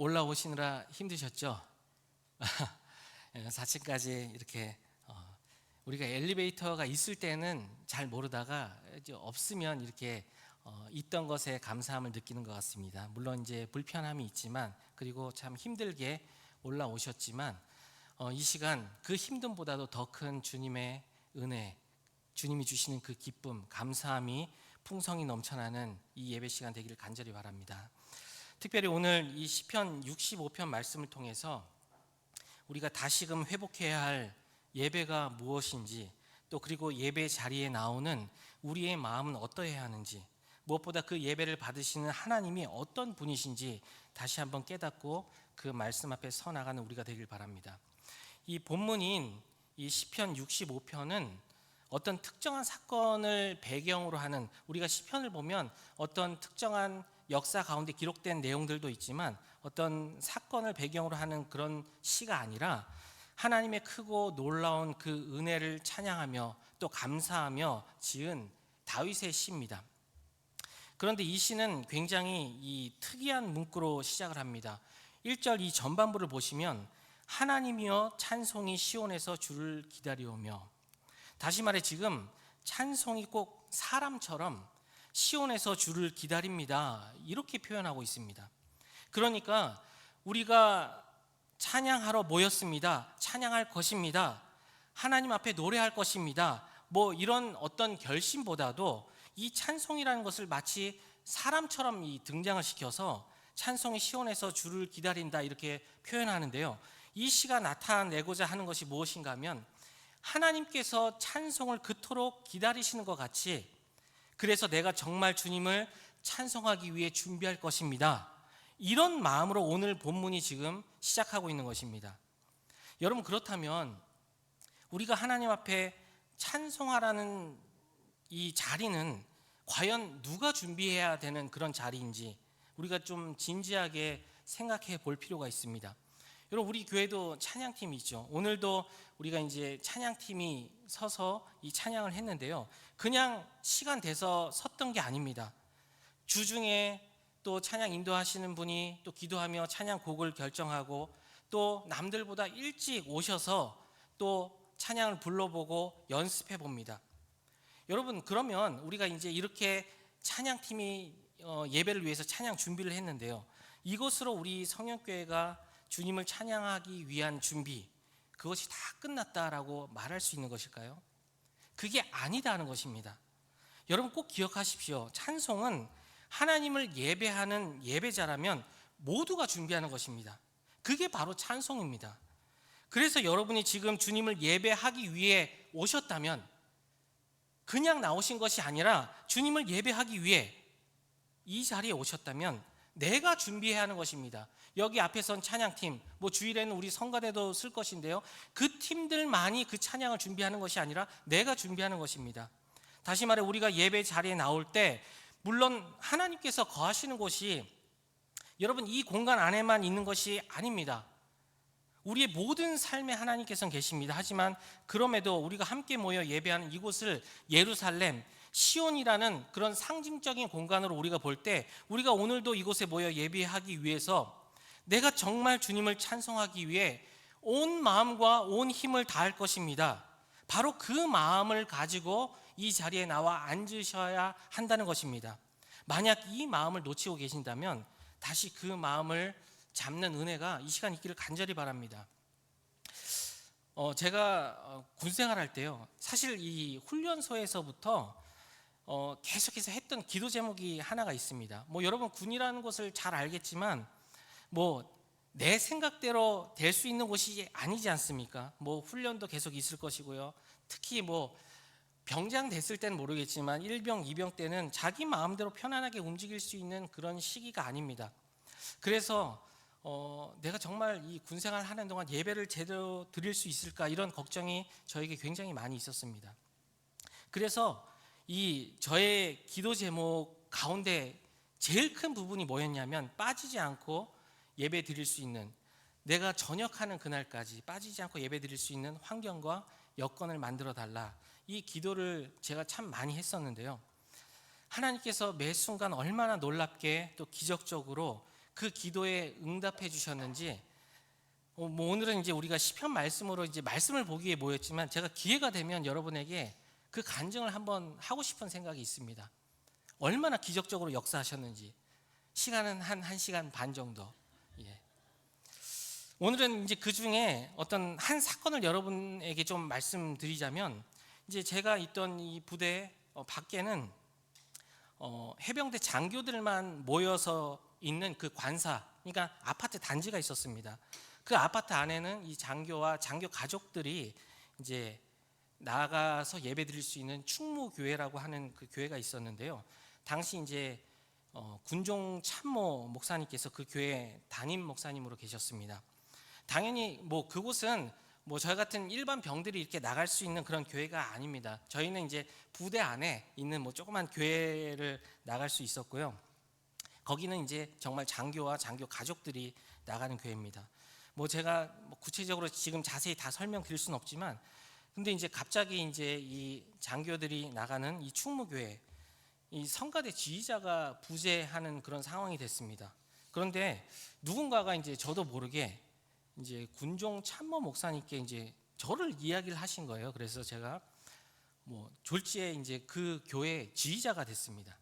올라오시느라 힘드셨죠? 4층까지 이렇게 우리가 엘리베이터가 있을 때는 잘 모르다가 이제 없으면 이렇게 있던 것에 감사함을 느끼는 것 같습니다. 물론 이제 불편함이 있지만, 그리고 참 힘들게 올라오셨지만 이 시간 그 힘듦보다도 더 큰 주님의 은혜, 주님이 주시는 그 기쁨, 감사함이 풍성히 넘쳐나는 이 예배 시간 되기를 간절히 바랍니다. 특별히 오늘 이 시편 65편 말씀을 통해서 우리가 다시금 회복해야 할 예배가 무엇인지, 또 그리고 예배 자리에 나오는 우리의 마음은 어떠해야 하는지, 무엇보다 그 예배를 받으시는 하나님이 어떤 분이신지 다시 한번 깨닫고 그 말씀 앞에 서 나가는 우리가 되길 바랍니다. 이 본문인 이 시편 65편은 어떤 특정한 사건을 배경으로 하는, 우리가 시편을 보면 어떤 특정한 역사 가운데 기록된 내용들도 있지만 어떤 사건을 배경으로 하는 그런 시가 아니라 하나님의 크고 놀라운 그 은혜를 찬양하며 또 감사하며 지은 다윗의 시입니다. 그런데 이 시는 굉장히 이 특이한 문구로 시작을 합니다. 1절 이 전반부를 보시면 하나님이여 찬송이 시온에서 주를 기다리오며, 다시 말해 지금 찬송이 꼭 사람처럼 시온에서 주를 기다립니다, 이렇게 표현하고 있습니다. 그러니까 우리가 찬양하러 모였습니다, 찬양할 것입니다, 하나님 앞에 노래할 것입니다, 뭐 이런 어떤 결심보다도 이 찬송이라는 것을 마치 사람처럼 등장을 시켜서 찬송이 시온에서 주를 기다린다 이렇게 표현하는데요, 이 시가 나타내고자 하는 것이 무엇인가 하면 하나님께서 찬송을 그토록 기다리시는 것 같이, 그래서 내가 정말 주님을 찬송하기 위해 준비할 것입니다, 이런 마음으로 오늘 본문이 지금 시작하고 있는 것입니다. 여러분, 그렇다면 우리가 하나님 앞에 찬송하라는 이 자리는 과연 누가 준비해야 되는 그런 자리인지 우리가 좀 진지하게 생각해 볼 필요가 있습니다. 여러분, 우리 교회도 찬양팀이 있죠. 오늘도 우리가 이제 찬양팀이 서서 이 찬양을 했는데요, 그냥 시간 돼서 섰던 게 아닙니다. 주중에 또 찬양 인도하시는 분이 또 기도하며 찬양곡을 결정하고, 또 남들보다 일찍 오셔서 또 찬양을 불러보고 연습해 봅니다. 여러분, 그러면 우리가 이제 이렇게 찬양팀이 예배를 위해서 찬양 준비를 했는데요, 이것으로 우리 성령교회가 주님을 찬양하기 위한 준비, 그것이 다 끝났다라고 말할 수 있는 것일까요? 그게 아니다는 것입니다. 여러분, 꼭 기억하십시오. 찬송은 하나님을 예배하는 예배자라면 모두가 준비하는 것입니다. 그게 바로 찬송입니다. 그래서 여러분이 지금 주님을 예배하기 위해 오셨다면 그냥 나오신 것이 아니라 주님을 예배하기 위해 이 자리에 오셨다면 내가 준비해야 하는 것입니다. 여기 앞에 선 찬양팀, 뭐 주일에는 우리 성가대도 쓸 것인데요, 그 팀들만이 그 찬양을 준비하는 것이 아니라 내가 준비하는 것입니다. 다시 말해 우리가 예배 자리에 나올 때 물론 하나님께서 거하시는 곳이 여러분 이 공간 안에만 있는 것이 아닙니다. 우리의 모든 삶에 하나님께서는 계십니다. 하지만 그럼에도 우리가 함께 모여 예배하는 이곳을 예루살렘, 시온이라는 그런 상징적인 공간으로 우리가 볼 때, 우리가 오늘도 이곳에 모여 예배하기 위해서 내가 정말 주님을 찬송하기 위해 온 마음과 온 힘을 다할 것입니다, 바로 그 마음을 가지고 이 자리에 나와 앉으셔야 한다는 것입니다. 만약 이 마음을 놓치고 계신다면 다시 그 마음을 잡는 은혜가 이 시간 있기를 간절히 바랍니다. 제가 군생활할 때요, 사실 이 훈련소에서부터 계속해서 했던 기도 제목이 하나가 있습니다. 뭐 여러분 군이라는 것을 잘 알겠지만 뭐 내 생각대로 될 수 있는 곳이 아니지 않습니까? 뭐 훈련도 계속 있을 것이고요, 특히 뭐 병장 됐을 때는 모르겠지만 1병, 2병 때는 자기 마음대로 편안하게 움직일 수 있는 그런 시기가 아닙니다. 그래서 내가 정말 이 군생활 하는 동안 예배를 제대로 드릴 수 있을까, 이런 걱정이 저에게 굉장히 많이 있었습니다. 그래서 이 저의 기도 제목 가운데 제일 큰 부분이 뭐였냐면, 빠지지 않고 예배 드릴 수 있는, 내가 전역하는 그날까지 빠지지 않고 예배 드릴 수 있는 환경과 여건을 만들어 달라, 이 기도를 제가 참 많이 했었는데요, 하나님께서 매 순간 얼마나 놀랍게 또 기적적으로 그 기도에 응답해 주셨는지 뭐 오늘은 이제 우리가 시편 말씀으로 이제 말씀을 보기 위해 모였지만 제가 기회가 되면 여러분에게 그 간증을 한번 하고 싶은 생각이 있습니다. 얼마나 기적적으로 역사하셨는지. 시간은 한 1시간 반 정도. 예. 오늘은 이제 그 중에 어떤 한 사건을 여러분에게 좀 말씀드리자면, 이제 제가 있던 이 부대 밖에는 해병대 장교들만 모여서 있는 그 관사, 그러니까 아파트 단지가 있었습니다. 그 아파트 안에는 이 장교와 장교 가족들이 이제 나가서 예배 드릴 수 있는 충무교회라고 하는 그 교회가 있었는데요. 당시 이제 군종 참모 목사님께서 그 교회 담임 목사님으로 계셨습니다. 당연히 뭐 그곳은 뭐 저희 같은 일반 병들이 이렇게 나갈 수 있는 그런 교회가 아닙니다. 저희는 이제 부대 안에 있는 뭐 조그만 교회를 나갈 수 있었고요. 거기는 이제 정말 장교와 장교 가족들이 나가는 교회입니다. 뭐 제가 뭐 구체적으로 지금 자세히 다 설명드릴 수는 없지만, 근데 이제 갑자기 이제 이 장교들이 나가는 이 충무교회, 이 성가대 지휘자가 부재하는 그런 상황이 됐습니다. 그런데 누군가가 이제 저도 모르게 이제 군종 참모 목사님께 이제 저를 이야기를 하신 거예요. 그래서 제가 뭐 졸지에 이제 그 교회 지휘자가 됐습니다.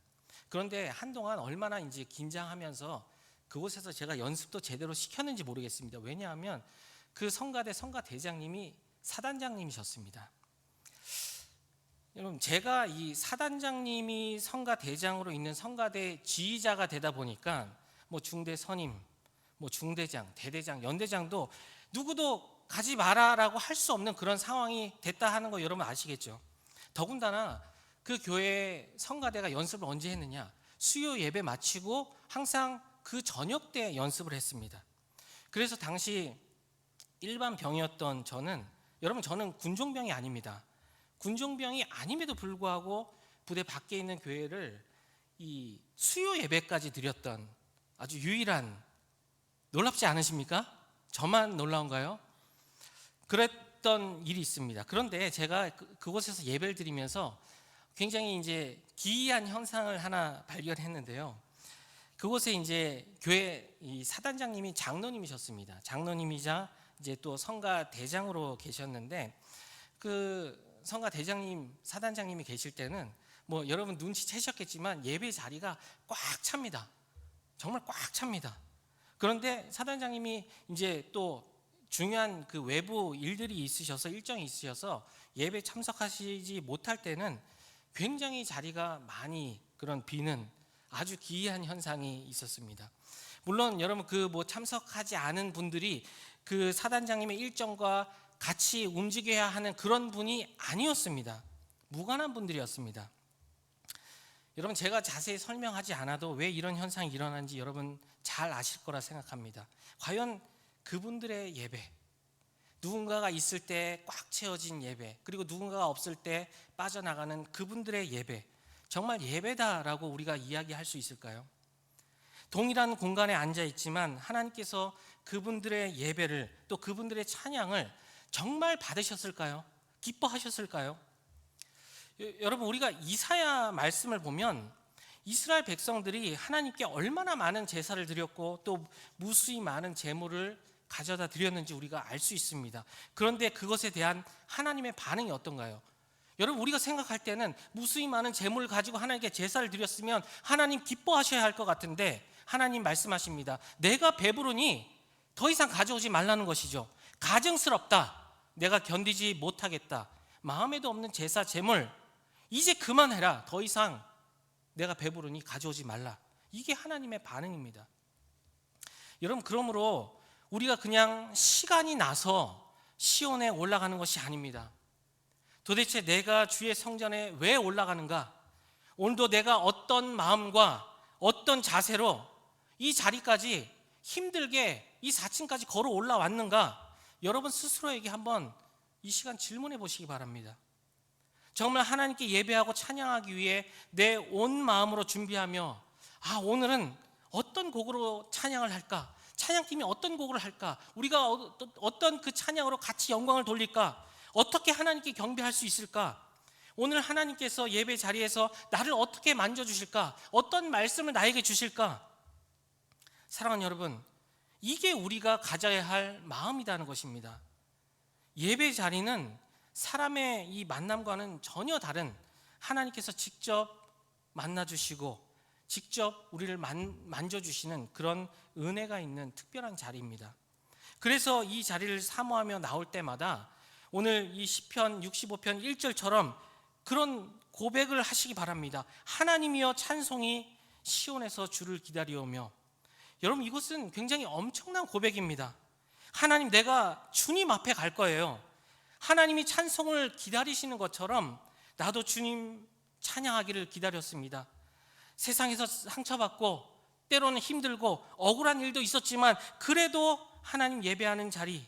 그런데 한동안 얼마나 이제 긴장하면서 그곳에서 제가 연습도 제대로 시켰는지 모르겠습니다. 왜냐하면 그 성가대 성가대장님이 사단장님이셨습니다. 여러분, 제가 이 사단장님이 성가대장으로 있는 성가대 지휘자가 되다 보니까 뭐 중대 선임, 뭐 중대장, 대대장, 연대장도 누구도 가지 마라라고 할 수 없는 그런 상황이 됐다 하는 거 여러분 아시겠죠? 더군다나 그 교회 성가대가 연습을 언제 했느냐? 수요 예배 마치고 항상 그 저녁 때 연습을 했습니다. 그래서 당시 일반 병이었던 저는, 여러분 저는 군종병이 아닙니다. 군종병이 아님에도 불구하고 부대 밖에 있는 교회를 이 수요 예배까지 드렸던 아주 유일한, 놀랍지 않으십니까? 저만 놀라운가요? 그랬던 일이 있습니다. 그런데 제가 그곳에서 예배를 드리면서 굉장히 이제 기이한 현상을 하나 발견했는데요. 그곳에 이제 교회 이 사단장님이 장로님이셨습니다. 장로님이자 이제 또 성가 대장으로 계셨는데, 그 성가 대장님, 사단장님이 계실 때는 뭐 여러분 눈치채셨겠지만 예배 자리가 꽉 찹니다. 정말 꽉 찹니다. 그런데 사단장님이 이제 또 중요한 그 외부 일들이 있으셔서, 일정이 있으셔서 예배 참석하시지 못할 때는 굉장히 자리가 많이 그런 비는 아주 기이한 현상이 있었습니다. 물론 여러분 그 뭐 참석하지 않은 분들이 그 사단장님의 일정과 같이 움직여야 하는 그런 분이 아니었습니다. 무관한 분들이었습니다. 여러분 제가 자세히 설명하지 않아도 왜 이런 현상이 일어나는지 여러분 잘 아실 거라 생각합니다. 과연 그분들의 예배, 누군가가 있을 때 꽉 채워진 예배, 그리고 누군가가 없을 때 빠져나가는 그분들의 예배, 정말 예배다라고 우리가 이야기할 수 있을까요? 동일한 공간에 앉아 있지만 하나님께서 그분들의 예배를, 또 그분들의 찬양을 정말 받으셨을까요? 기뻐하셨을까요? 여러분 우리가 이사야 말씀을 보면 이스라엘 백성들이 하나님께 얼마나 많은 제사를 드렸고 또 무수히 많은 제물을 가져다 드렸는지 우리가 알 수 있습니다. 그런데 그것에 대한 하나님의 반응이 어떤가요? 여러분 우리가 생각할 때는 무수히 많은 제물을 가지고 하나님께 제사를 드렸으면 하나님 기뻐하셔야 할 것 같은데, 하나님 말씀하십니다. 내가 배부르니 더 이상 가져오지 말라는 것이죠. 가증스럽다, 내가 견디지 못하겠다, 마음에도 없는 제사 제물 이제 그만해라, 더 이상 내가 배부르니 가져오지 말라. 이게 하나님의 반응입니다. 여러분 그러므로 우리가 그냥 시간이 나서 시온에 올라가는 것이 아닙니다. 도대체 내가 주의 성전에 왜 올라가는가? 오늘도 내가 어떤 마음과 어떤 자세로 이 자리까지 힘들게 이 4층까지 걸어 올라왔는가? 여러분 스스로에게 한번 이 시간 질문해 보시기 바랍니다. 정말 하나님께 예배하고 찬양하기 위해 내 온 마음으로 준비하며, 오늘은 어떤 곡으로 찬양을 할까? 찬양팀이 어떤 곡을 할까? 우리가 어떤 그 찬양으로 같이 영광을 돌릴까? 어떻게 하나님께 경배할 수 있을까? 오늘 하나님께서 예배 자리에서 나를 어떻게 만져주실까? 어떤 말씀을 나에게 주실까? 사랑하는 여러분, 이게 우리가 가져야 할 마음이라는 것입니다. 예배 자리는 사람의 이 만남과는 전혀 다른, 하나님께서 직접 만나주시고 직접 우리를 만져주시는 그런 은혜가 있는 특별한 자리입니다. 그래서 이 자리를 사모하며 나올 때마다 오늘 이 시편 65편 1절처럼 그런 고백을 하시기 바랍니다. 하나님이여 찬송이 시온에서 주를 기다리오며. 여러분, 이것은 굉장히 엄청난 고백입니다. 하나님, 내가 주님 앞에 갈 거예요. 하나님이 찬송을 기다리시는 것처럼 나도 주님 찬양하기를 기다렸습니다. 세상에서 상처받고 때로는 힘들고 억울한 일도 있었지만 그래도 하나님 예배하는 자리,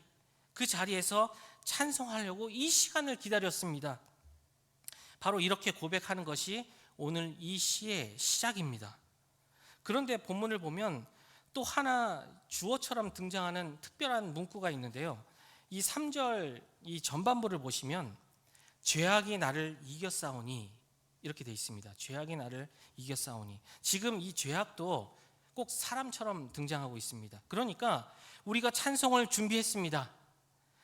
그 자리에서 찬송하려고 이 시간을 기다렸습니다. 바로 이렇게 고백하는 것이 오늘 이 시의 시작입니다. 그런데 본문을 보면 또 하나 주어처럼 등장하는 특별한 문구가 있는데요. 이 3절 이 전반부를 보시면 죄악이 나를 이겼사오니 이렇게 되어 있습니다. 죄악이 나를 이겼사오니. 지금 이 죄악도 꼭 사람처럼 등장하고 있습니다. 그러니까 우리가 찬송을 준비했습니다.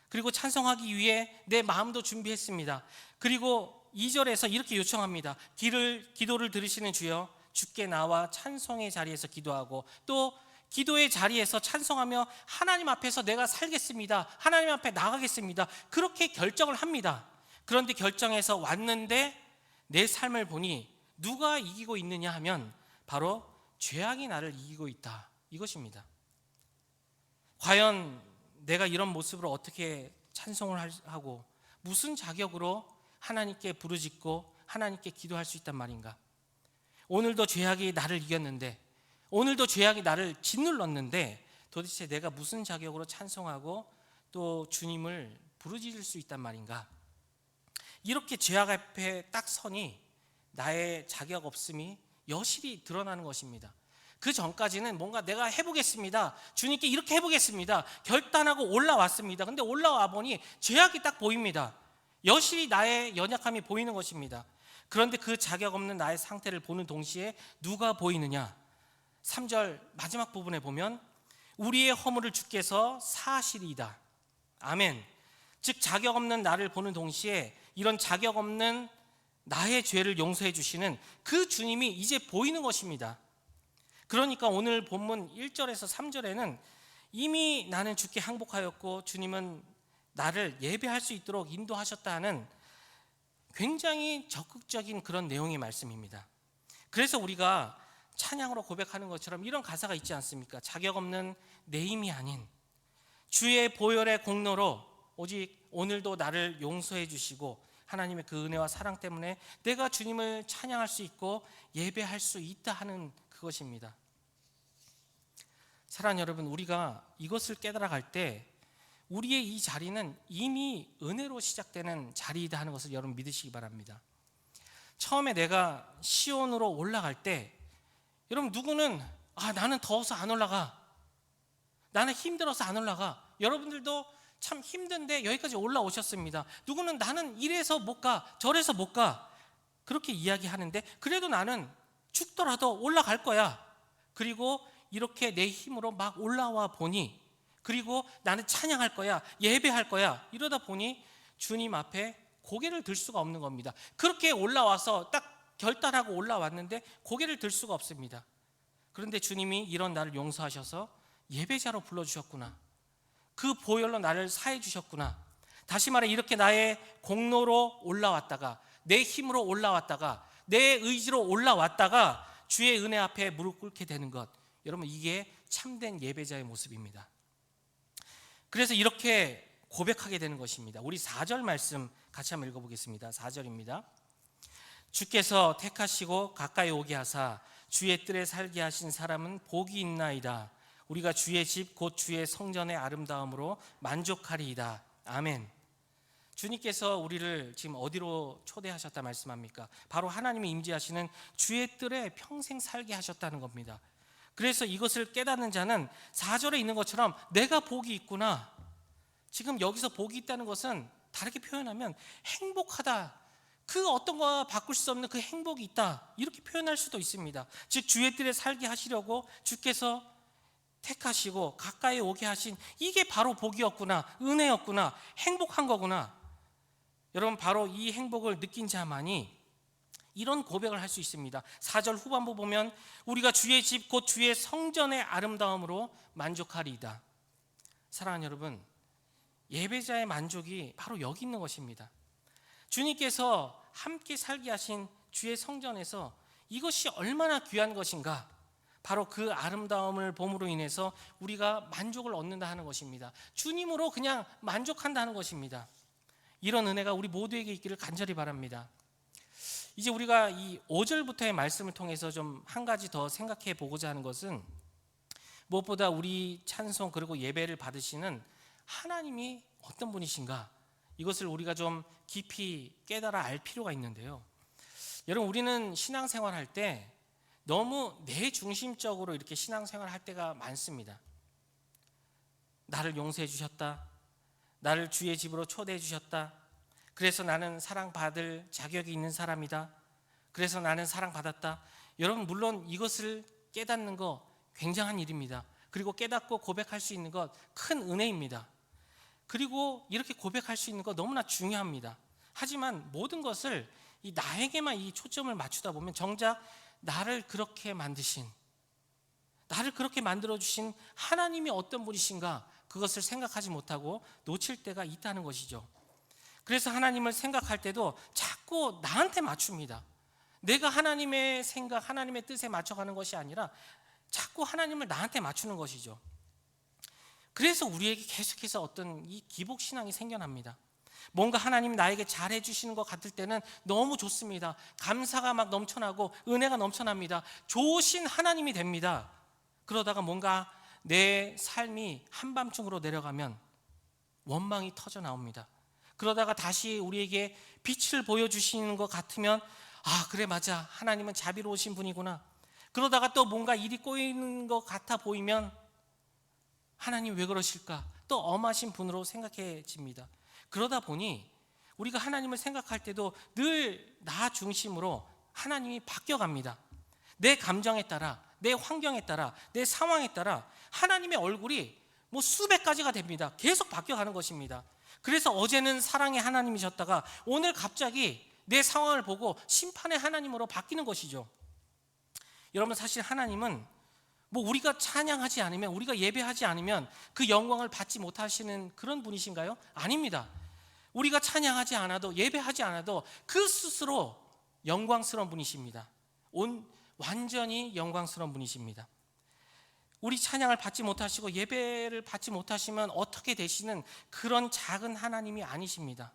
그리고 찬송하기 위해 내 마음도 준비했습니다. 그리고 2절에서 이렇게 요청합니다. 기도를 들으시는 주여, 주께 나와 찬송의 자리에서 기도하고 또 기도의 자리에서 찬송하며 하나님 앞에서 내가 살겠습니다. 하나님 앞에 나가겠습니다. 그렇게 결정을 합니다. 그런데 결정해서 왔는데 내 삶을 보니 누가 이기고 있느냐 하면 바로 죄악이 나를 이기고 있다, 이것입니다. 과연 내가 이런 모습으로 어떻게 찬송을 하고 무슨 자격으로 하나님께 부르짖고 하나님께 기도할 수 있단 말인가? 오늘도 죄악이 나를 이겼는데, 오늘도 죄악이 나를 짓눌렀는데 도대체 내가 무슨 자격으로 찬송하고 또 주님을 부르짖을 수 있단 말인가? 이렇게 죄악 앞에 딱 서니 나의 자격 없음이 여실히 드러나는 것입니다. 그 전까지는 뭔가 내가 해보겠습니다, 주님께 이렇게 해보겠습니다, 결단하고 올라왔습니다. 근데 올라와 보니 죄악이 딱 보입니다. 여실히 나의 연약함이 보이는 것입니다. 그런데 그 자격 없는 나의 상태를 보는 동시에 누가 보이느냐? 3절 마지막 부분에 보면 우리의 허물을 주께서 사하시리이다. 아멘. 즉 자격 없는 나를 보는 동시에 이런 자격 없는 나의 죄를 용서해 주시는 그 주님이 이제 보이는 것입니다. 그러니까 오늘 본문 1절에서 3절에는 이미 나는 주께 항복하였고 주님은 나를 예배할 수 있도록 인도하셨다는 굉장히 적극적인 그런 내용의 말씀입니다. 그래서 우리가 찬양으로 고백하는 것처럼 이런 가사가 있지 않습니까? 자격 없는 내 힘이 아닌 주의 보혈의 공로로 오직 오늘도 나를 용서해 주시고 하나님의 그 은혜와 사랑 때문에 내가 주님을 찬양할 수 있고 예배할 수 있다 하는 그것입니다. 사랑하는 여러분, 우리가 이것을 깨달아갈 때 우리의 이 자리는 이미 은혜로 시작되는 자리이다 하는 것을 여러분 믿으시기 바랍니다. 처음에 내가 시온으로 올라갈 때 여러분 누구는 나는 더워서 안 올라가, 나는 힘들어서 안 올라가. 여러분들도 참 힘든데 여기까지 올라오셨습니다. 누구는 나는 이래서 못 가, 저래서 못 가, 그렇게 이야기하는데 그래도 나는 죽더라도 올라갈 거야. 그리고 이렇게 내 힘으로 막 올라와 보니, 그리고 나는 찬양할 거야, 예배할 거야, 이러다 보니 주님 앞에 고개를 들 수가 없는 겁니다. 그렇게 올라와서 딱 결단하고 올라왔는데 고개를 들 수가 없습니다. 그런데 주님이 이런 나를 용서하셔서 예배자로 불러주셨구나, 그 보혈로 나를 사해 주셨구나. 다시 말해 이렇게 나의 공로로 올라왔다가 내 힘으로 올라왔다가 내 의지로 올라왔다가 주의 은혜 앞에 무릎 꿇게 되는 것, 여러분 이게 참된 예배자의 모습입니다. 그래서 이렇게 고백하게 되는 것입니다. 우리 4절 말씀 같이 한번 읽어보겠습니다. 4절입니다. 주께서 택하시고 가까이 오게 하사 주의 뜰에 살게 하신 사람은 복이 있나이다. 우리가 주의 집 곧 주의 성전의 아름다움으로 만족하리이다. 아멘. 주님께서 우리를 지금 어디로 초대하셨다 말씀합니까? 바로 하나님이 임재하시는 주의 뜰에 평생 살게 하셨다는 겁니다. 그래서 이것을 깨닫는 자는 4절에 있는 것처럼 내가 복이 있구나. 지금 여기서 복이 있다는 것은 다르게 표현하면 행복하다, 그 어떤 거와 바꿀 수 없는 그 행복이 있다, 이렇게 표현할 수도 있습니다. 즉 주의 뜰에 살게 하시려고 주께서 택하시고 가까이 오게 하신 이게 바로 복이었구나, 은혜였구나, 행복한 거구나. 여러분, 바로 이 행복을 느낀 자만이 이런 고백을 할 수 있습니다. 4절 후반부 보면 우리가 주의 집 곧 주의 성전의 아름다움으로 만족하리이다. 사랑하는 여러분, 예배자의 만족이 바로 여기 있는 것입니다. 주님께서 함께 살게 하신 주의 성전에서 이것이 얼마나 귀한 것인가, 바로 그 아름다움을 봄으로 인해서 우리가 만족을 얻는다 하는 것입니다. 주님으로 그냥 만족한다는 것입니다. 이런 은혜가 우리 모두에게 있기를 간절히 바랍니다. 이제 우리가 이 5절부터의 말씀을 통해서 좀 한 가지 더 생각해 보고자 하는 것은, 무엇보다 우리 찬송 그리고 예배를 받으시는 하나님이 어떤 분이신가, 이것을 우리가 좀 깊이 깨달아 알 필요가 있는데요. 여러분, 우리는 신앙생활 할 때 너무 내 중심적으로 이렇게 신앙생활 할 때가 많습니다. 나를 용서해 주셨다, 나를 주의 집으로 초대해 주셨다, 그래서 나는 사랑받을 자격이 있는 사람이다, 그래서 나는 사랑받았다. 여러분, 물론 이것을 깨닫는 거 굉장한 일입니다. 그리고 깨닫고 고백할 수 있는 것 큰 은혜입니다. 그리고 이렇게 고백할 수 있는 거 너무나 중요합니다. 하지만 모든 것을 이 나에게만 이 초점을 맞추다 보면 정작 나를 그렇게 만드신, 나를 그렇게 만들어주신 하나님이 어떤 분이신가, 그것을 생각하지 못하고 놓칠 때가 있다는 것이죠. 그래서 하나님을 생각할 때도 자꾸 나한테 맞춥니다. 내가 하나님의 생각, 하나님의 뜻에 맞춰가는 것이 아니라 자꾸 하나님을 나한테 맞추는 것이죠. 그래서 우리에게 계속해서 어떤 이 기복신앙이 생겨납니다. 뭔가 하나님 나에게 잘해 주시는 것 같을 때는 너무 좋습니다. 감사가 막 넘쳐나고 은혜가 넘쳐납니다. 좋으신 하나님이 됩니다. 그러다가 뭔가 내 삶이 한밤중으로 내려가면 원망이 터져 나옵니다. 그러다가 다시 우리에게 빛을 보여주시는 것 같으면, 아, 그래, 맞아, 하나님은 자비로우신 분이구나. 그러다가 또 뭔가 일이 꼬이는 것 같아 보이면, 하나님 왜 그러실까, 또 엄하신 분으로 생각해집니다. 그러다 보니 우리가 하나님을 생각할 때도 늘 나 중심으로 하나님이 바뀌어갑니다. 내 감정에 따라, 내 환경에 따라, 내 상황에 따라 하나님의 얼굴이 뭐 수백 가지가 됩니다. 계속 바뀌어가는 것입니다. 그래서 어제는 사랑의 하나님이셨다가 오늘 갑자기 내 상황을 보고 심판의 하나님으로 바뀌는 것이죠. 여러분, 사실 하나님은 뭐 우리가 찬양하지 않으면, 우리가 예배하지 않으면 그 영광을 받지 못하시는 그런 분이신가요? 아닙니다. 우리가 찬양하지 않아도, 예배하지 않아도 그 스스로 영광스러운 분이십니다. 완전히 영광스러운 분이십니다. 우리 찬양을 받지 못하시고 예배를 받지 못하시면 어떻게 되시는 그런 작은 하나님이 아니십니다.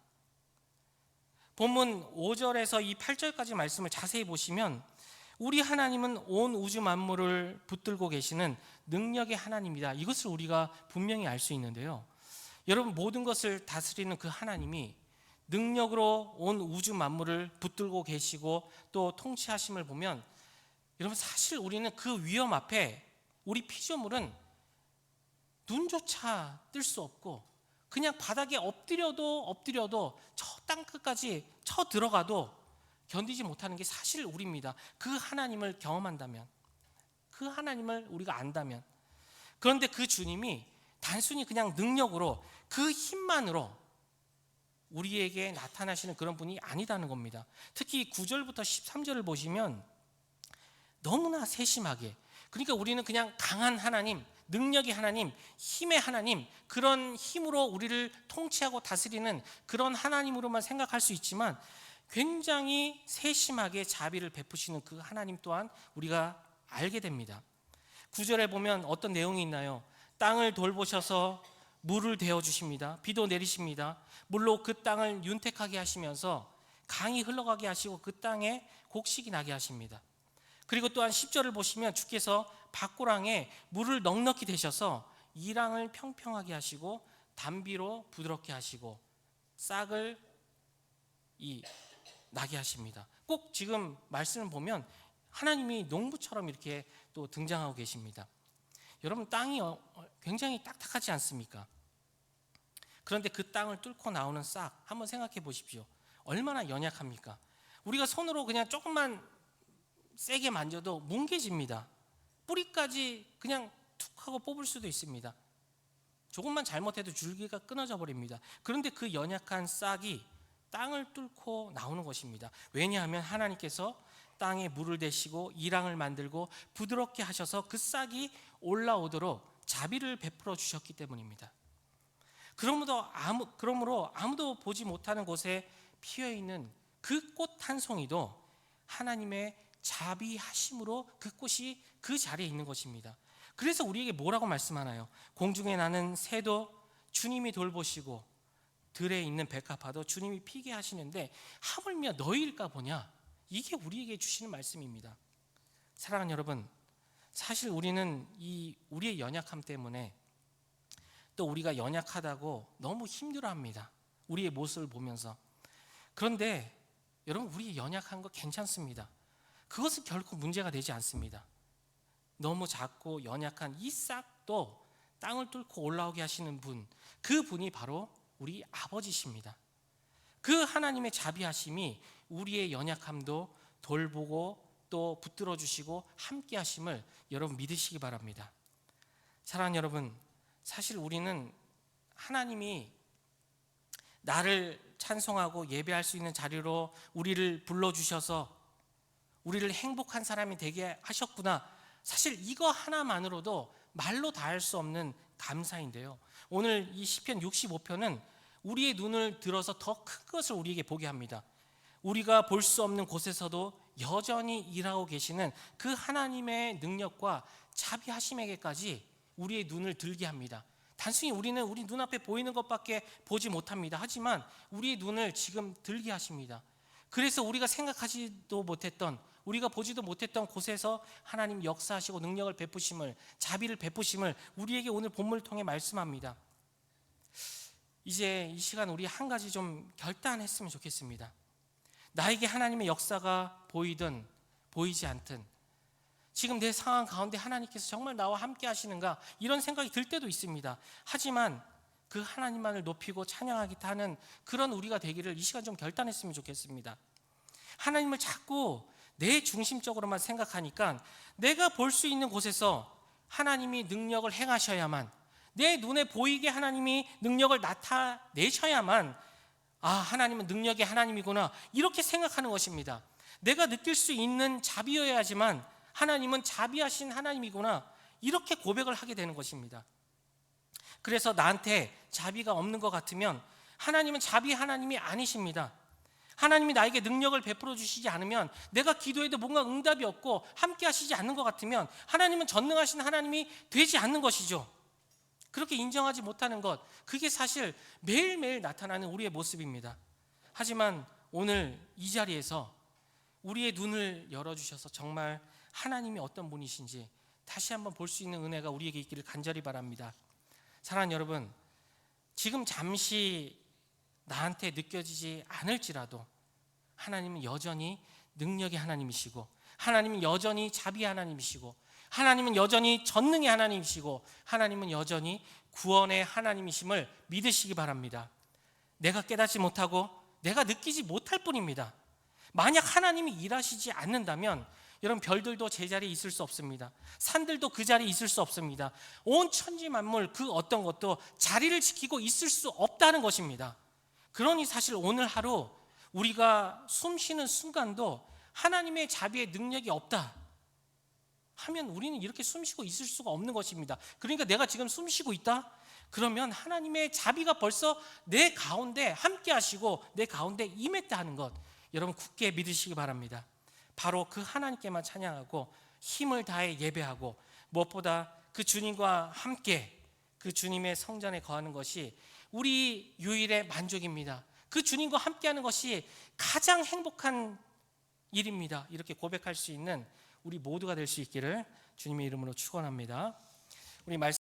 본문 5절에서 이 8절까지 말씀을 자세히 보시면 우리 하나님은 온 우주 만물을 붙들고 계시는 능력의 하나님이다, 이것을 우리가 분명히 알 수 있는데요. 여러분, 모든 것을 다스리는 그 하나님이 능력으로 온 우주 만물을 붙들고 계시고 또 통치하심을 보면, 여러분, 사실 우리는 그 위험 앞에 우리 피조물은 눈조차 뜰 수 없고, 그냥 바닥에 엎드려도 저 땅 끝까지 쳐 들어가도 견디지 못하는 게 사실 우리입니다. 그 하나님을 경험한다면, 그 하나님을 우리가 안다면. 그런데 그 주님이 단순히 그냥 능력으로, 그 힘만으로 우리에게 나타나시는 그런 분이 아니다는 겁니다. 특히 9절부터 13절을 보시면 너무나 세심하게, 그러니까 우리는 그냥 강한 하나님, 능력의 하나님, 힘의 하나님, 그런 힘으로 우리를 통치하고 다스리는 그런 하나님으로만 생각할 수 있지만, 굉장히 세심하게 자비를 베푸시는 그 하나님 또한 우리가 알게 됩니다. 9절에 보면 어떤 내용이 있나요? 땅을 돌보셔서 물을 데워주십니다. 비도 내리십니다. 물로 그 땅을 윤택하게 하시면서 강이 흘러가게 하시고 그 땅에 곡식이 나게 하십니다. 그리고 또한 10절을 보시면 주께서 밭고랑에 물을 넉넉히 대셔서 이랑을 평평하게 하시고 담비로 부드럽게 하시고 싹을 나게 하십니다. 꼭 지금 말씀을 보면 하나님이 농부처럼 이렇게 또 등장하고 계십니다. 여러분, 땅이 굉장히 딱딱하지 않습니까? 그런데 그 땅을 뚫고 나오는 싹, 한번 생각해 보십시오. 얼마나 연약합니까? 우리가 손으로 그냥 조금만 세게 만져도 뭉개집니다. 뿌리까지 그냥 툭 하고 뽑을 수도 있습니다. 조금만 잘못해도 줄기가 끊어져 버립니다. 그런데 그 연약한 싹이 땅을 뚫고 나오는 것입니다. 왜냐하면 하나님께서 땅에 물을 대시고 이랑을 만들고 부드럽게 하셔서 그 싹이 올라오도록 자비를 베풀어 주셨기 때문입니다. 그러므로 아무도 보지 못하는 곳에 피어 있는 그 꽃 한 송이도 하나님의 자비하심으로 그 꽃이 그 자리에 있는 것입니다. 그래서 우리에게 뭐라고 말씀하나요? 공중에 나는 새도 주님이 돌보시고 들에 있는 백합화도 주님이 피게 하시는데 하물며 너희일까 보냐. 이게 우리에게 주시는 말씀입니다. 사랑하는 여러분, 사실 우리는 우리의 연약함 때문에 또 우리가 연약하다고 너무 힘들어합니다. 우리의 모습을 보면서. 그런데 여러분, 우리의 연약한 거 괜찮습니다. 그것은 결코 문제가 되지 않습니다. 너무 작고 연약한 이 싹도 땅을 뚫고 올라오게 하시는 분, 그 분이 바로 우리 아버지십니다. 그 하나님의 자비하심이 우리의 연약함도 돌보고 또 붙들어 주시고 함께 하심을 여러분 믿으시기 바랍니다. 사랑하는 여러분, 사실 우리는 하나님이 나를 찬송하고 예배할 수 있는 자리로 우리를 불러주셔서 우리를 행복한 사람이 되게 하셨구나. 사실 이거 하나만으로도 말로 다할 수 없는 감사인데요. 오늘 이 시편 65편은 우리의 눈을 들어서 더 큰 것을 우리에게 보게 합니다. 우리가 볼 수 없는 곳에서도 여전히 일하고 계시는 그 하나님의 능력과 자비하심에게까지 우리의 눈을 들게 합니다. 단순히 우리는 우리 눈앞에 보이는 것밖에 보지 못합니다. 하지만 우리의 눈을 지금 들게 하십니다. 그래서 우리가 생각하지도 못했던, 우리가 보지도 못했던 곳에서 하나님 역사하시고 능력을 베푸심을, 자비를 베푸심을 우리에게 오늘 본문을 통해 말씀합니다. 이제 이 시간 우리 한 가지 좀 결단했으면 좋겠습니다. 나에게 하나님의 역사가 보이든 보이지 않든 지금 내 상황 가운데 하나님께서 정말 나와 함께 하시는가, 이런 생각이 들 때도 있습니다. 하지만 그 하나님만을 높이고 찬양하겠다 하는 그런 우리가 되기를 이 시간 좀 결단했으면 좋겠습니다. 하나님을 자꾸 내 중심적으로만 생각하니까 내가 볼 수 있는 곳에서 하나님이 능력을 행하셔야만, 내 눈에 보이게 하나님이 능력을 나타내셔야만, 아, 하나님은 능력의 하나님이구나, 이렇게 생각하는 것입니다. 내가 느낄 수 있는 자비여야지만 하나님은 자비하신 하나님이구나, 이렇게 고백을 하게 되는 것입니다. 그래서 나한테 자비가 없는 것 같으면 하나님은 자비 하나님이 아니십니다. 하나님이 나에게 능력을 베풀어 주시지 않으면, 내가 기도해도 뭔가 응답이 없고 함께 하시지 않는 것 같으면 하나님은 전능하신 하나님이 되지 않는 것이죠. 그렇게 인정하지 못하는 것, 그게 사실 매일매일 나타나는 우리의 모습입니다. 하지만 오늘 이 자리에서 우리의 눈을 열어주셔서 정말 하나님이 어떤 분이신지 다시 한번 볼 수 있는 은혜가 우리에게 있기를 간절히 바랍니다. 사랑하는 여러분, 지금 잠시 나한테 느껴지지 않을지라도 하나님은 여전히 능력의 하나님이시고, 하나님은 여전히 자비의 하나님이시고, 하나님은 여전히 전능의 하나님이시고, 하나님은 여전히 구원의 하나님이심을 믿으시기 바랍니다. 내가 깨닫지 못하고 내가 느끼지 못할 뿐입니다. 만약 하나님이 일하시지 않는다면 여러분, 별들도 제자리에 있을 수 없습니다. 산들도 그 자리에 있을 수 없습니다. 온 천지 만물 그 어떤 것도 자리를 지키고 있을 수 없다는 것입니다. 그러니 사실 오늘 하루 우리가 숨 쉬는 순간도 하나님의 자비의 능력이 없다 하면 우리는 이렇게 숨 쉬고 있을 수가 없는 것입니다. 그러니까 내가 지금 숨 쉬고 있다? 그러면 하나님의 자비가 벌써 내 가운데 함께 하시고 내 가운데 임했다 하는 것, 여러분 굳게 믿으시기 바랍니다. 바로 그 하나님께만 찬양하고 힘을 다해 예배하고, 무엇보다 그 주님과 함께 그 주님의 성전에 거하는 것이 우리 유일의 만족입니다. 그 주님과 함께하는 것이 가장 행복한 일입니다. 이렇게 고백할 수 있는 우리 모두가 될 수 있기를 주님의 이름으로 축원합니다. 우리 말씀